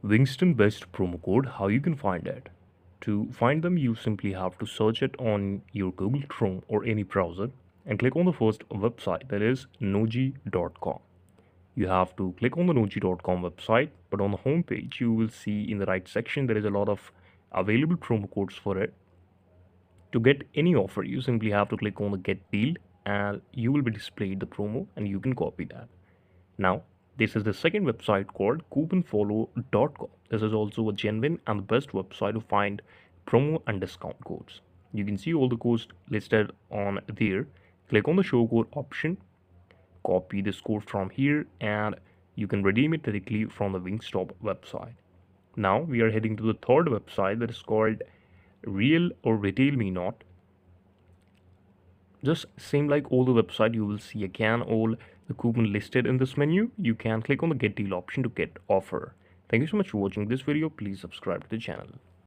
Wingston best promo code, how you can find it. To find them, you simply have to search it on your Google Chrome or any browser and click on the first website, that is noji.com. You have to click on the noji.com website, but on the home page you will see in the right section there is a lot of available promo codes for it. To get any offer, you simply have to click on the get deal and you will be displayed the promo and you can copy that. Now, this is the second website called couponfollow.com. This is also a genuine and the best website to find promo and discount codes. You can see all the codes listed on there. Click on the show code option, copy this code from here, and you can redeem it directly from the Wingstop website. Now we are heading to the third website that is called Real or Retail Me Not. Just same like all the website, you will see again all the coupon listed in this menu. You can click on the get deal option to get offer. Thank you so much for watching this video. Please subscribe to the channel.